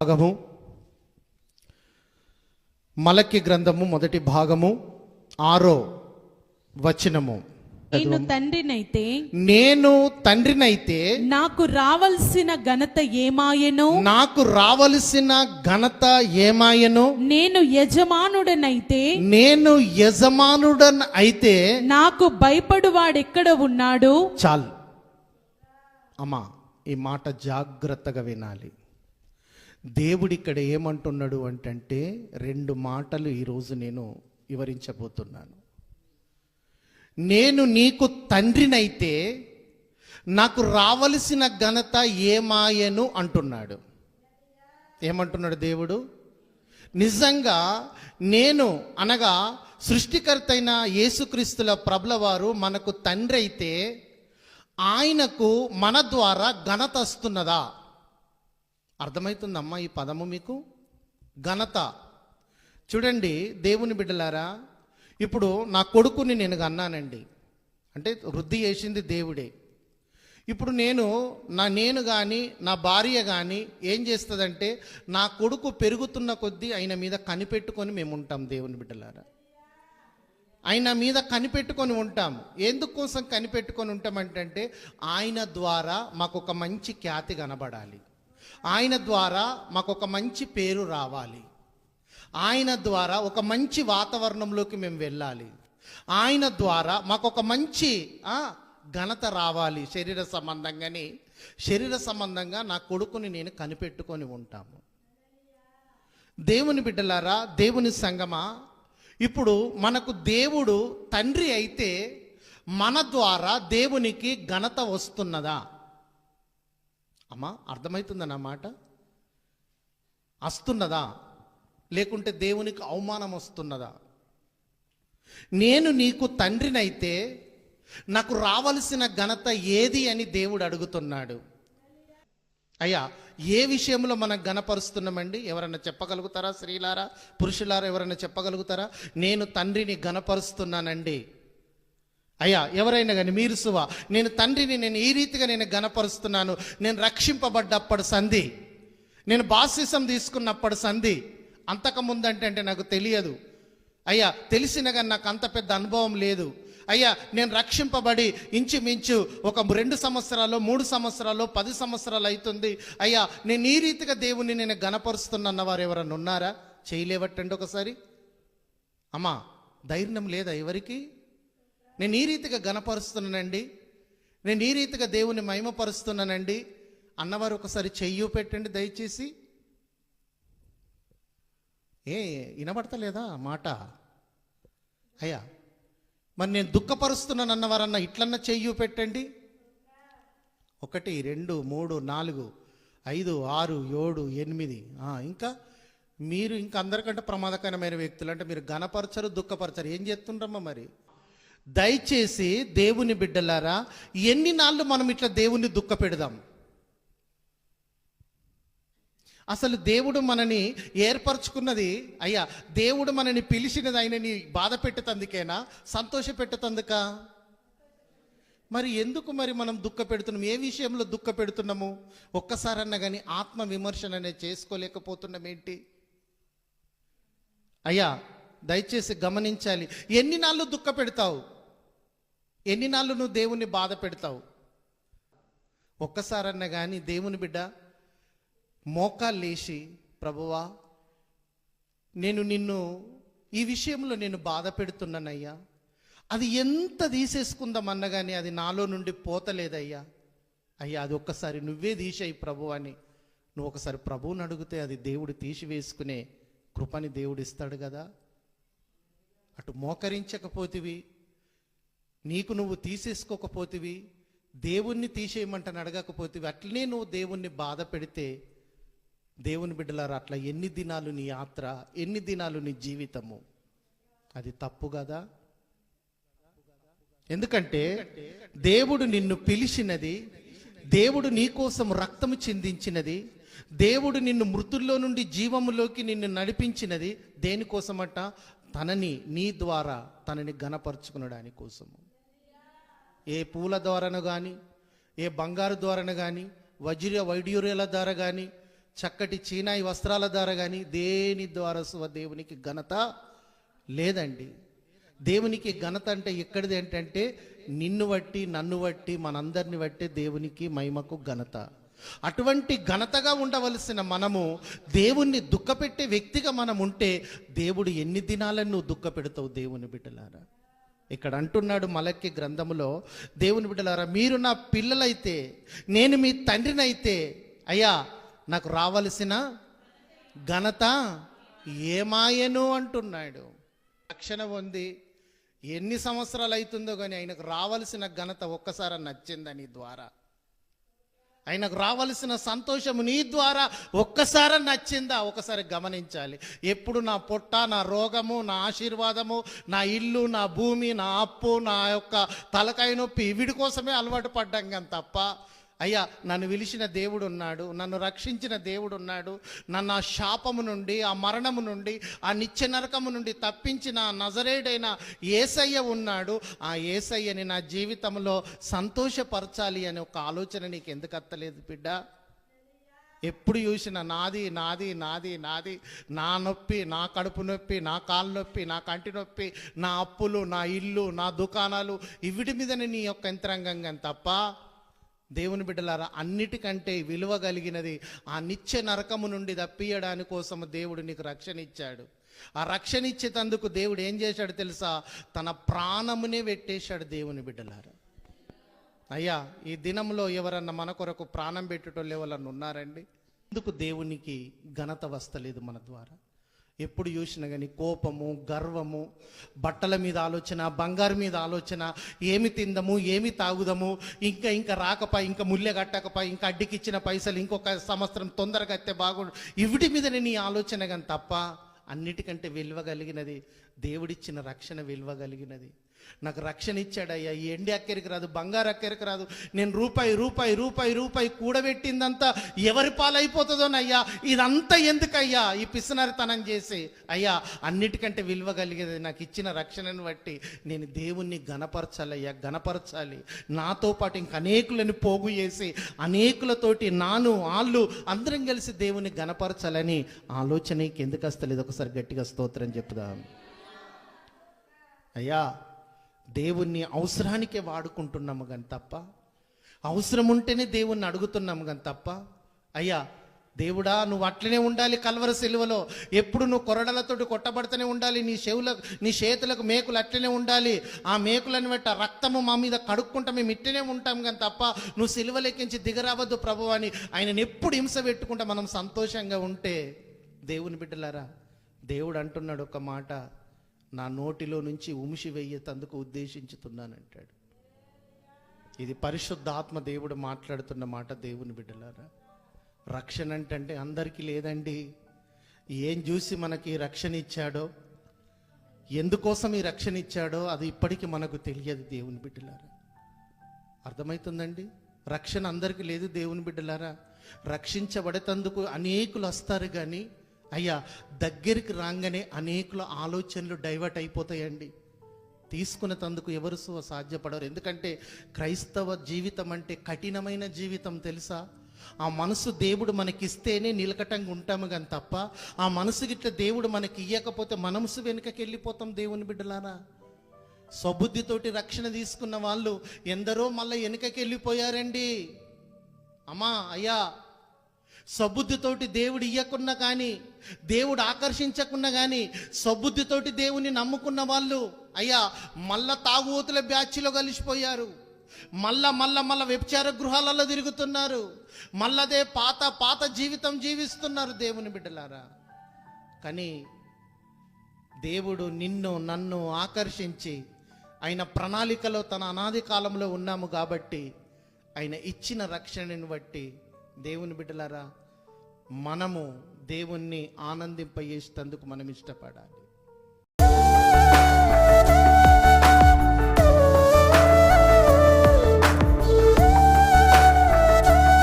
భాగము మలకి గ్రంథము మొదటి భాగము 6వ వచనము. నేను తండ్రినైతే నాకు రావలసిన ఘనత ఏమాయెను నేను యజమానుడన్ అయితే నాకు భయపడువాడెక్కడ ఉన్నాడు. చాలు అమ్మా, ఈ మాట జాగ్రత్తగా వినాలి. దేవుడు ఇక్కడ ఏమంటున్నాడు అంటే 2 మాటలు ఈరోజు నేను వివరించబోతున్నాను. నేను నీకు తండ్రినైతే నాకు రావలసిన ఘనత ఏమాయెను అంటున్నాడు. ఏమంటున్నాడు దేవుడు? నిజంగా నేను అనగా సృష్టికర్త అయిన యేసుక్రీస్తుల ప్రభుల వారు మనకు తండ్రి అయితే ఆయనకు మన ద్వారా ఘనత వస్తున్నదా? అర్థమవుతుందమ్మా ఈ పదము మీకు? ఘనత. చూడండి దేవుని బిడ్డలారా, ఇప్పుడు నా కొడుకుని నేను కన్నానండి, అంటే వృద్ధి చేసింది దేవుడే. ఇప్పుడు నేను కానీ నా భార్య కానీ ఏం చేస్తుందంటే నా కొడుకు పెరుగుతున్న కొద్దీ ఆయన మీద కనిపెట్టుకొని మేము ఉంటాం. దేవుని బిడ్డలారా, ఆయన మీద కనిపెట్టుకొని ఉంటాం. ఎందుకోసం కనిపెట్టుకొని ఉంటామంటే ఆయన ద్వారా మాకు ఒక మంచి ఖ్యాతి కనబడాలి, ఆయన ద్వారా మాకు ఒక మంచి పేరు రావాలి, ఆయన ద్వారా ఒక మంచి వాతావరణంలోకి మేము వెళ్ళాలి, ఆయన ద్వారా మాకు ఒక మంచి ఘనత రావాలి. శరీర సంబంధంగా నా కొడుకుని నేను కనిపెట్టుకొని ఉంటాము. దేవుని బిడ్డలారా, దేవుని సంగమా, ఇప్పుడు మనకు దేవుడు తండ్రి అయితే మన ద్వారా దేవునికి ఘనత వస్తున్నదా? అమ్మా, అర్థమవుతుందన్నమాట? వస్తున్నదా? లేకుంటే దేవునికి అవమానం వస్తున్నదా? నేను నీకు తండ్రినైతే నాకు రావలసిన ఘనత ఏది అని దేవుడు అడుగుతున్నాడు. అయ్యా, ఏ విషయంలో మనం ఘనపరుస్తున్నామండి? ఎవరైనా చెప్పగలుగుతారా? స్త్రీలారా, పురుషులారా, ఎవరైనా చెప్పగలుగుతారా? నేను తండ్రిని ఘనపరుస్తున్నానండి. అయ్యా, ఎవరైనా కానీ మీరు నేను తండ్రిని నేను ఈ రీతిగా నేను ఘనపరుస్తున్నాను, నేను రక్షింపబడ్డప్పుడు సంధి, నేను బాప్తిసం తీసుకున్నప్పుడు సంధి, అంతకుముందంటే నాకు తెలియదు అయ్యా, తెలిసిన కానీ నాకు అంత పెద్ద అనుభవం లేదు అయ్యా, నేను రక్షింపబడి ఇంచుమించు ఒక 2 సంవత్సరాలు 3 సంవత్సరాలు 10 సంవత్సరాలు అవుతుంది అయ్యా, నేను ఈ రీతిగా దేవుణ్ణి నేను ఘనపరుస్తున్న వారు ఎవరన్నా ఉన్నారా? చేయలేవట్టండి ఒకసారి. అమ్మా, ధైర్యం లేదా ఎవరికి? నేను ఈ రీతిగా ఘనపరుస్తున్నానండి, నేను ఈ రీతిగా దేవుని మహిమపరుస్తున్నానండి అన్నవారు ఒకసారి చెయ్యి పెట్టండి దయచేసి. వినబడతలేదా మాట? అయ్యా, మరి నేను దుఃఖపరుస్తున్నాను అన్నవారన్నా ఇట్లన్నా చెయ్యి పెట్టండి. 1 2 3 4 5 6 7 8 ఇంకా మీరు ఇంకా అందరికంటే ప్రమాదకరమైన వ్యక్తులు. అంటే మీరు ఘనపరచరు, దుఃఖపరచరు, ఏం చేస్తుండ్రమ్మా మరి? దయచేసి దేవుని బిడ్డలారా, ఎన్ని నాళ్ళు మనం ఇట్లా దేవుణ్ణి దుఃఖ పెడదాం? అసలు దేవుడు మనని ఏర్పరచుకున్నది అయ్యా, దేవుడు మనని పిలిచినది ఆయనని బాధ పెట్టేతందుకేనా, సంతోష పెట్టేతందుకా? మరి ఎందుకు మరి మనం దుఃఖ పెడుతున్నాం? ఏ విషయంలో దుఃఖ పెడుతున్నాము? ఒక్కసారన్నా కానీ ఆత్మ విమర్శన అనేది చేసుకోలేకపోతున్నాం ఏంటి? అయ్యా, దయచేసి గమనించాలి. ఎన్ని నాళ్ళు దుఃఖ పెడతావు? ఎన్ని నాళ్ళు నువ్వు దేవుణ్ణి బాధ పెడతావు? ఒక్కసారన్నా కానీ దేవుని బిడ్డ మోకాలు లేచి, ప్రభువా, నేను నిన్ను ఈ విషయంలో నేను బాధ పెడుతున్నానయ్యా, అది ఎంత తీసేసుకుందామన్నా కానీ అది నాలో నుండి పోతలేదయ్యా, అయ్యా అది ఒక్కసారి నువ్వే తీసేయి ప్రభు అని నువ్వు ఒకసారి ప్రభువుని అడిగితే అది దేవుడు తీసివేసుకునే కృపని దేవుడు ఇస్తాడు కదా. అటు మోకరించకపోతివి, నీకు నువ్వు తీసేసుకోకపోతివి, దేవుణ్ణి తీసేయమంటని అడగకపోతివి, అట్లనే నువ్వు దేవుణ్ణి బాధ పెడితే, దేవుని బిడ్డలారా, అట్లా ఎన్ని దినాలు నీ యాత్ర, ఎన్ని దినాలు నీ జీవితము? అది తప్పు కదా. ఎందుకంటే దేవుడు నిన్ను పిలిచినది, దేవుడు నీ కోసం రక్తము చిందించినది, దేవుడు నిన్ను మృతుల్లో నుండి జీవములోకి నిన్ను నడిపించినది దేనికోసమట? తనని నీ ద్వారా తనని ఘనపరుచుకునడాని కోసము. ఏ పూల ద్వారాను కానీ, ఏ బంగారు ద్వారాను కానీ, వైడ్యూర్యాల ద్వారా కానీ, చక్కటి చీనాయి వస్త్రాల ద్వారా కానీ దేని ద్వారా దేవునికి ఘనత లేదండి. దేవునికి ఘనత అంటే ఎక్కడిది ఏంటంటే నిన్ను బట్టి నన్ను బట్టి మనందరిని బట్టి దేవునికి మహిమకు ఘనత. అటువంటి ఘనతగా ఉండవలసిన మనము దేవుణ్ణి దుఃఖపెట్టే వ్యక్తిగా మనం ఉంటే దేవుడు ఎన్ని దినాలను నువ్వు దుఃఖపెడతావు దేవుని బిడ్డలారా? ఇక్కడ అంటున్నాడు మలక్కి గ్రంథములో, దేవుని బిడ్డలారా మీరు నా పిల్లలైతే నేను మీ తండ్రినైతే అయ్యా నాకు రావలసిన ఘనత ఏమాయను అంటున్నాడు. రక్షణ పొంది ఎన్ని సంవత్సరాలు అవుతుందో కానీ ఆయనకు రావలసిన ఘనత ఒక్కసారి నచ్చిందా నీ ద్వారా? ఆయనకు రావలసిన సంతోషము నీ ద్వారా ఒక్కసారి నచ్చిందా? ఒకసారి గమనించాలి. ఎప్పుడు నా పొట్ట, నా రోగము, నా ఆశీర్వాదము, నా ఇల్లు, నా భూమి, నా అప్పు, నా యొక్క తలకాయ నొప్పి వీడి కోసమే అలవాటు పడ్డాం కానీ తప్ప అయ్యా నన్ను పిలిచిన దేవుడు ఉన్నాడు, నన్ను రక్షించిన దేవుడు ఉన్నాడు, నన్ను ఆ శాపము నుండి, ఆ మరణము నుండి, ఆ నిత్య నరకము నుండి తప్పించిన నజరేయుడైన యేసయ్య ఉన్నాడు, ఆ యేసయ్యని నా జీవితంలో సంతోషపరచాలి అనే ఒక ఆలోచన నీకు ఎందుకు అత్తలేదు బిడ్డ? ఎప్పుడు చూసినా నాది నాది నాది నాది, నా నొప్పి, నా కడుపు నొప్పి, నా కాలు నొప్పి, నా కంటి నొప్పి, నా అప్పులు, నా ఇల్లు, నా దుకాణాలు, వీటి మీదనే నీ యొక్క యంత్రాంగంగా తప్ప దేవుని బిడ్డలారా అన్నిటికంటే విలువ కలిగినది ఆ నిత్య నరకము నుండి తప్పియడానికి కోసం దేవుడు నీకు రక్షణ ఇచ్చాడు. ఆ రక్షణ ఇచ్చేటందుకు దేవుడు ఏం చేశాడు తెలుసా? తన ప్రాణమునే పెట్టేశాడు. దేవుని బిడ్డలారా అయ్యా ఈ దినంలో ఎవరన్నా మన కొరకు ప్రాణం పెట్టేటోళ్ళు ఎవరన్నా ఉన్నారండి? ఎందుకు దేవునికి ఘనత వస్తలేదు మన ద్వారా? ఎప్పుడు చూసినా కానీ కోపము, గర్వము, బట్టల మీద ఆలోచన, బంగారు మీద ఆలోచన, ఏమి తిందము, ఏమి తాగుదము, ఇంకా రాకపా, ఇంకా ముల్లె కట్టకపా, ఇంకా అడ్డికిచ్చిన పైసలు ఇంకొక సంవత్సరం తొందరగా అయితే బాగుండు, వీటి మీదనే నీ ఆలోచన కానీ తప్ప అన్నిటికంటే విలువ కలిగినది దేవుడిచ్చిన రక్షణ విలువ కలిగినది. నాకు రక్షణ ఇచ్చాడయ్యా, ఈ ఎండి అక్కరికి రాదు, బంగారు అక్కరికి రాదు, నేను రూపాయి రూపాయి రూపాయి రూపాయి కూడబెట్టిందంతా ఎవరి పాలైపోతుందోనయ్యా, ఇదంతా ఎందుకయ్యా ఈ పిసినరితనం చేసి? అయ్యా అన్నిటికంటే విలువ కలిగేది నాకు ఇచ్చిన రక్షణను బట్టి నేను దేవుణ్ణి గణపరచాలయ్యా, గణపరచాలి. నాతో పాటు ఇంక అనేకులను పోగు చేసి అనేకులతోటి నాను వాళ్ళు అందరం కలిసి దేవుని గణపరచాలని ఆలోచనకి ఎందుకు వస్తలేదు? ఒకసారి గట్టిగా స్తోత్రం చెప్పుదాం. అయ్యా దేవుణ్ణి అవసరానికే వాడుకుంటున్నాము కానీ తప్ప, అవసరం ఉంటేనే దేవుణ్ణి అడుగుతున్నాము కానీ తప్ప అయ్యా దేవుడా నువ్వు అట్లనే ఉండాలి, కల్వరి సిలువలో ఎప్పుడు నువ్వు కొరడలతోటి కొట్టబడుతూనే ఉండాలి, నీ చేతులకు మేకులు అట్లనే ఉండాలి, ఆ మేకులను బట్టి రక్తము మా మీద కడుక్కుంటా మేము ఇట్లనే ఉంటాం కానీ తప్ప నువ్వు సిలువలెక్కించి దిగరావద్దు ప్రభు అని ఆయనను ఎప్పుడు హింస పెట్టుకుంటా మనం సంతోషంగా ఉంటే, దేవుని బిడ్డలారా దేవుడు అంటున్నాడు ఒక మాట, నా నోటిలో నుంచి ఉమిషి వెయ్యేందుకు ఉద్దేశించుతున్నానంటాడు. ఇది పరిశుద్ధాత్మ దేవుడు మాట్లాడుతున్న మాట. దేవుని బిడ్డలారా రక్షణ అంటే అందరికీ లేదండి. ఏం చూసి మనకి రక్షణ ఇచ్చాడో, ఎందుకోసం ఈ రక్షణ ఇచ్చాడో అది ఇప్పటికీ మనకు తెలియదు. దేవుని బిడ్డలారా అర్థమవుతుందండి? రక్షణ అందరికీ లేదు. దేవుని బిడ్డలారా రక్షించబడేటందుకు అనేకులు వస్తారు కానీ అయ్యా దగ్గరికి రాగానే అనేకుల ఆలోచనలు డైవర్ట్ అయిపోతాయండి. తీసుకునేందుకు ఎవరు సాధ్యపడరు. ఎందుకంటే క్రైస్తవ జీవితం అంటే కఠినమైన జీవితం తెలుసా? ఆ మనసు దేవుడు మనకిస్తేనే నిలకటంగా ఉంటాము కానీ తప్ప ఆ మనసు గిట్ల దేవుడు మనకి ఇయ్యకపోతే మనసు వెనుకకి వెళ్ళిపోతాం. దేవుని బిడ్డలారా స్వబుద్ధితోటి రక్షణ తీసుకున్న వాళ్ళు ఎందరో మళ్ళీ వెనుకకి వెళ్ళిపోయారండి. అమ్మా అయ్యా స్వబుద్ధితోటి దేవుడు ఇయ్యకున్నా కానీ, దేవుడు ఆకర్షించకున్నా కానీ స్వబుద్ధితోటి దేవుని నమ్ముకున్న వాళ్ళు అయ్యా మళ్ళా తాగుబోతుల బ్యాచ్లో కలిసిపోయారు. మళ్ళా వ్యభిచార గృహాలలో తిరుగుతున్నారు. మళ్ళదే పాత జీవితం జీవిస్తున్నారు. దేవుని బిడ్డలారా కానీ దేవుడు నిన్ను నన్ను ఆకర్షించి ఆయన ప్రణాళికలో తన అనాది కాలంలో ఉన్నాము కాబట్టి ఆయన ఇచ్చిన రక్షణను బట్టి దేవుని బిడ్డలారా మనము దేవుణ్ణి ఆనందింపజేసేందుకు మనం ఇష్టపడాలి.